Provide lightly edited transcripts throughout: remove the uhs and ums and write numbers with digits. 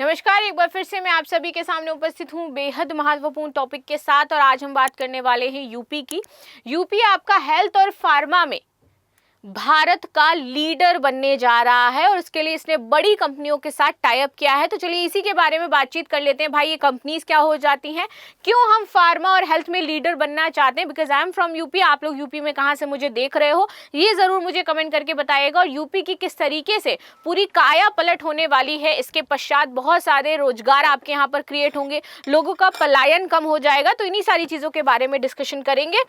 नमस्कार, एक बार फिर से मैं आप सभी के सामने उपस्थित हूँ बेहद महत्वपूर्ण टॉपिक के साथ। और आज हम बात करने वाले हैं यूपी की। यूपी आपका हेल्थ और फार्मा में भारत का लीडर बनने जा रहा है और उसके लिए इसने बड़ी कंपनियों के साथ टाई अप किया है। तो चलिए इसी के बारे में बातचीत कर लेते हैं। भाई, ये कंपनीज क्या हो जाती हैं, क्यों हम फार्मा और हेल्थ में लीडर बनना चाहते हैं। Because I am from UP. आप लोग यूपी में कहाँ से मुझे देख रहे हो ये जरूर मुझे कमेंट करके बताइएगा। और यूपी की किस तरीके से पूरी काया पलट होने वाली है, इसके पश्चात बहुत सारे रोजगार आपके यहाँ पर क्रिएट होंगे, लोगों का पलायन कम हो जाएगा। तो इन्हीं सारी चीजों के बारे में डिस्कशन करेंगे।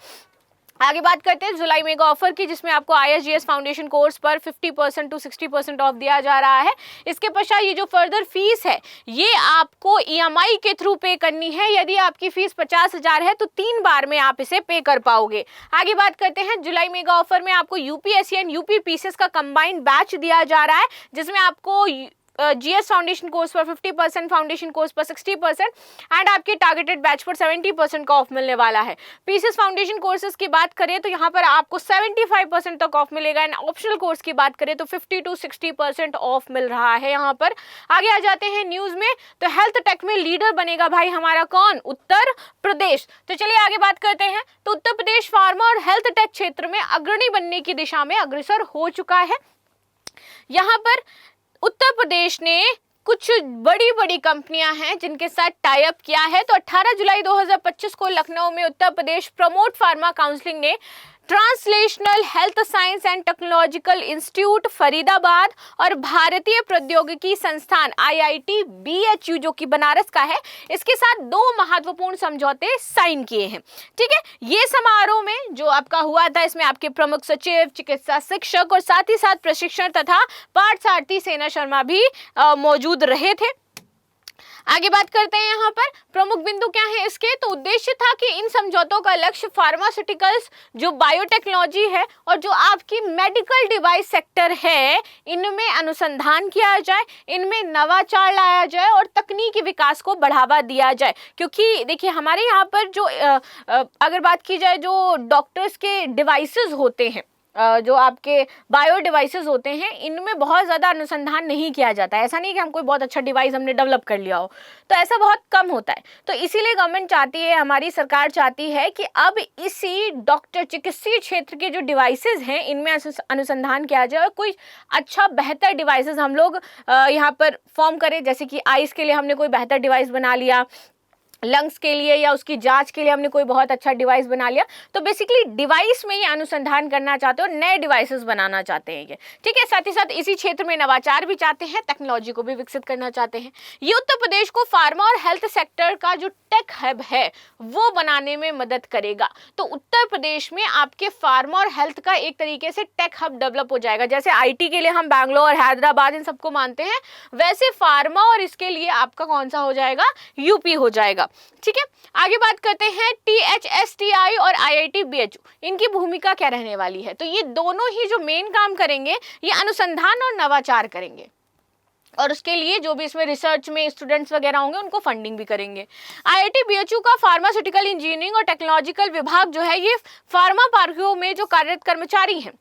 आगे बात करते हैं जुलाई मेगा ऑफर की, जिसमें आपको ISGS फाउंडेशन कोर्स पर 50% to 60% ऑफ दिया जा रहा है। इसके पश्चात ये जो फर्दर फीस है ये आपको EMI के थ्रू पे करनी है। यदि आपकी फीस 50,000 है तो 3 बार में आप इसे पे कर पाओगे। आगे बात करते हैं जुलाई मेगा ऑफर में आपको UPSC एंड UPPCS का कंबाइंड बैच दिया जा रहा है, जिसमें आपको GS फाउंडेशन कोर्स पर 50%, फाउंडेशन कोर्स पर 60% एंड आपके टारगेटेड बैच पर 70% का ऑफ मिलने वाला है। PCS फाउंडेशन कोर्सेज की बात करें तो यहाँ पर आपको 75% तक ऑफ मिलेगा एंड ऑप्शनल कोर्स की बात करें तो 50 to 60% ऑफ मिल रहा है यहाँ पर। आगे आ जाते हैं न्यूज में। तो हेल्थ टेक में लीडर बनेगा भाई हमारा कौन? उत्तर प्रदेश। तो चलिए आगे बात करते हैं। तो उत्तर प्रदेश फार्मा और हेल्थ टेक क्षेत्र में अग्रणी बनने की दिशा में अग्रसर हो चुका है। यहाँ पर उत्तर प्रदेश ने कुछ बड़ी बड़ी कंपनियां हैं जिनके साथ टाई अप किया है। तो 18 जुलाई 2025 को लखनऊ में Uttar Pradesh promote pharma council ने translational health science and technological institute Faridabad और भारतीय प्रौद्योगिकी संस्थान IIT BHU जो कि बनारस का है, इसके साथ 2 महत्वपूर्ण समझौते साइन किए हैं। ठीक है, ये समारोह में जो आपका हुआ था इसमें आपके प्रमुख सचिव, चिकित्सा शिक्षक और साथ ही साथ प्रशिक्षण तथा पार्थ सारथी सेना शर्मा भी मौजूद रहे थे। आगे बात करते हैं। यहाँ पर प्रमुख बिंदु क्या है इसके? तो उद्देश्य था कि इन समझौतों का लक्ष्य फार्मास्यूटिकल्स, जो बायोटेक्नोलॉजी है और जो आपकी मेडिकल डिवाइस सेक्टर है, इनमें अनुसंधान किया जाए, इनमें नवाचार लाया जाए और तकनीकी विकास को बढ़ावा दिया जाए। क्योंकि देखिए हमारे यहाँ पर जो अगर बात की जाए जो डॉक्टर्स के डिवाइसेस होते हैं, जो आपके बायो डिवाइसेस होते हैं, इनमें बहुत ज़्यादा अनुसंधान नहीं किया जाता है। ऐसा नहीं कि हम कोई बहुत अच्छा डिवाइस हमने डेवलप कर लिया हो, तो ऐसा बहुत कम होता है। तो इसीलिए गवर्नमेंट चाहती है, हमारी सरकार चाहती है कि अब इसी डॉक्टर चिकित्सीय क्षेत्र के जो डिवाइसेस हैं इनमें अनुसंधान किया जाए और कोई अच्छा बेहतर डिवाइसेस हम लोग यहाँ पर फॉर्म करें। जैसे कि आइस के लिए हमने कोई बेहतर डिवाइस बना लिया, लंग्स के लिए या उसकी जांच के लिए हमने कोई बहुत अच्छा डिवाइस बना लिया। तो बेसिकली डिवाइस में ये अनुसंधान करना चाहते हो, नए डिवाइसेस बनाना चाहते हैं ये। ठीक है, साथ ही साथ इसी क्षेत्र में नवाचार भी चाहते हैं, टेक्नोलॉजी को भी विकसित करना चाहते हैं। ये उत्तर प्रदेश को फार्मा और हेल्थ सेक्टर का जो टेक हब है वो बनाने में मदद करेगा। तो उत्तर प्रदेश में आपके फार्मा और हेल्थ का एक तरीके से टेक हब डेवलप हो जाएगा। जैसे IT के लिए हम बैंगलोर, हैदराबाद इन सबको मानते हैं, वैसे फार्मा और इसके लिए आपका कौन सा हो जाएगा? यूपी हो जाएगा। ठीक है, आगे बात करते हैं। THSTI और IIT BHU, इनकी भूमिका क्या रहने वाली है? तो ये दोनों ही जो मेन काम करेंगे ये अनुसंधान और नवाचार करेंगे और उसके लिए जो भी इसमें रिसर्च में स्टूडेंट्स वगैरह होंगे उनको फंडिंग भी करेंगे। IIT BHU का फार्मास्यूटिकल इंजीनियरिंग और टेक्नोलॉजिकल विभाग जो है ये फार्मा पार्कों में जो कार्यरत कर्मचारी हैं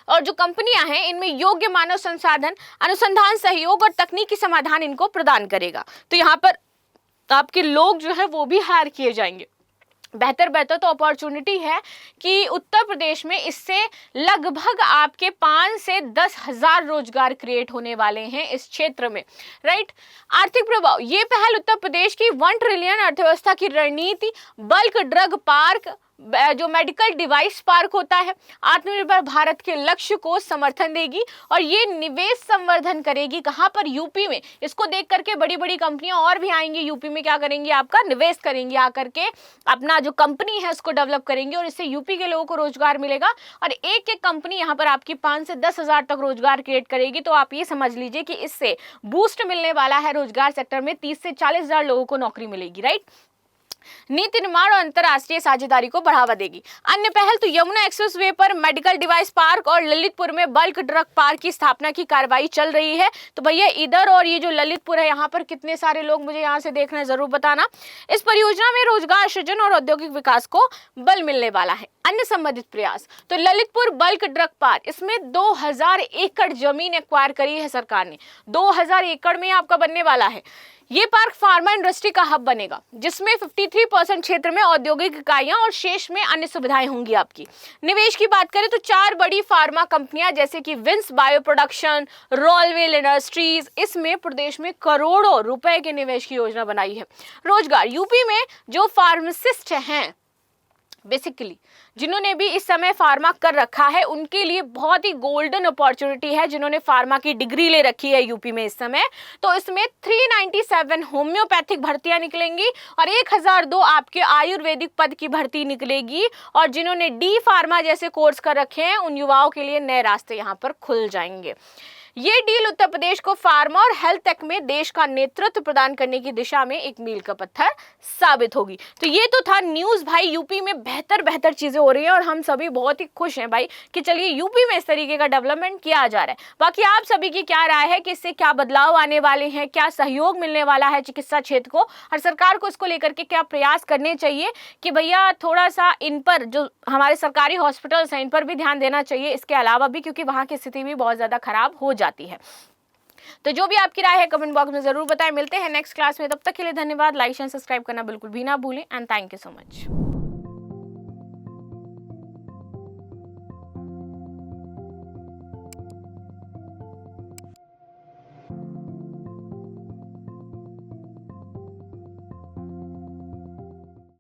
और जो कंपनियां हैं इनमें योग्य मानव संसाधन, अनुसंधान सहयोग और तकनीकी समाधान इनको प्रदान करेगा। तो यहाँ पर आपके लोग जो है वो भी हायर किए जाएंगे। बेहतर तो अपॉर्चुनिटी है कि उत्तर प्रदेश में इससे लगभग आपके 5 से 10 हजार रोजगार क्रिएट होने वाले हैं इस क्षेत्र में, राइट। आर्थिक प्रभाव, ये पहल उत्तर प्रदेश की 1 ट्रिलियन अर्थव्यवस्था की रणनीति, बल्क ड्रग पार्क, जो मेडिकल डिवाइस पार्क होता है, आत्मनिर्भर भारत के लक्ष्य को समर्थन देगी और ये निवेश संवर्धन करेगी। कहाँ पर? यूपी में। इसको देख करके बड़ी बड़ी कंपनियां और भी आएंगी यूपी में, क्या करेंगी? आपका निवेश करेंगी, आकर के अपना जो कंपनी है उसको डेवलप करेंगे और इससे यूपी के लोगों को रोजगार मिलेगा और एक एक कंपनी यहाँ पर आपकी 5 से 10 हजार तक रोजगार क्रिएट करेगी। तो आप ये समझ लीजिए कि इससे बूस्ट मिलने वाला है रोजगार सेक्टर में, 30 से 40 हजार लोगों को नौकरी मिलेगी, राइट। नीति निर्माण और अंतर्राष्ट्रीय साझेदारी को बढ़ावा देगी। अन्य पहल तो यमुना एक्सप्रेसवे पर मेडिकल डिवाइस पार्क और ललितपुर में बल्क ड्रग पार्क की स्थापना की कार्रवाई चल रही है। तो भैया इधर और ये जो ललितपुर है यहाँ पर कितने सारे लोग मुझे यहाँ से देखना है, जरूर बताना। इस परियोजना में रोजगार सृजन और औद्योगिक विकास को बल मिलने वाला है। अन्य संबंधित प्रयास तो ललितपुर बल्क ड्रग पार्क, इसमें 2000 एकड़ जमीन एक्वायर करी है सरकार ने। 2000 एकड़ में आपका बनने वाला है। ये पार्क फार्मा इंडस्ट्री का हब बनेगा, जिसमें 53% क्षेत्र में औद्योगिक इकाइयां और शेष में अन्य सुविधाएं होंगी आपकी। निवेश की बात करें तो 4 बड़ी फार्मा कंपनियां जैसे कि विंस बायो प्रोडक्शन, रॉलवेल इंडस्ट्रीज, इसमें प्रदेश में करोड़ों रुपए के निवेश की योजना बनाई है। रोजगार, यूपी में जो फार्मासिस्ट हैं बेसिकली, जिन्होंने भी इस समय फार्मा कर रखा है, उनके लिए बहुत ही गोल्डन अपॉर्चुनिटी है। जिन्होंने फार्मा की डिग्री ले रखी है यूपी में इस समय, तो इसमें 397 होम्योपैथिक भर्तियां निकलेंगी और 1002 आपके आयुर्वेदिक पद की भर्ती निकलेगी। और जिन्होंने डी फार्मा जैसे कोर्स कर रखे हैं, उन युवाओं के लिए नए रास्ते यहाँ पर खुल जाएंगे। ये डील उत्तर प्रदेश को फार्मा और हेल्थ टेक में देश का नेतृत्व प्रदान करने की दिशा में एक मील का पत्थर साबित होगी। तो ये तो था न्यूज़ भाई, यूपी में बेहतर चीजें हो रही हैं और हम सभी बहुत ही खुश हैं भाई कि चलिए यूपी में इस तरीके का डेवलपमेंट किया जा रहा है। बाकी आप सभी की क्या राय है कि इससे क्या बदलाव आने वाले हैं, क्या सहयोग मिलने वाला है चिकित्सा क्षेत्र को, और सरकार को इसको लेकर के क्या प्रयास करने चाहिए कि भैया थोड़ा सा इन पर जो हमारे सरकारी हॉस्पिटल्स हैं इन पर भी ध्यान देना चाहिए, इसके अलावा भी, क्योंकि वहाँ की स्थिति भी बहुत ज़्यादा खराब हो जाती है। तो जो भी आपकी राय है कमेंट बॉक्स में जरूर बताएं। मिलते हैं नेक्स्ट क्लास में, तब तक के लिए धन्यवाद। लाइक एंड सब्सक्राइब करना बिल्कुल भी ना भूलें and thank you so much.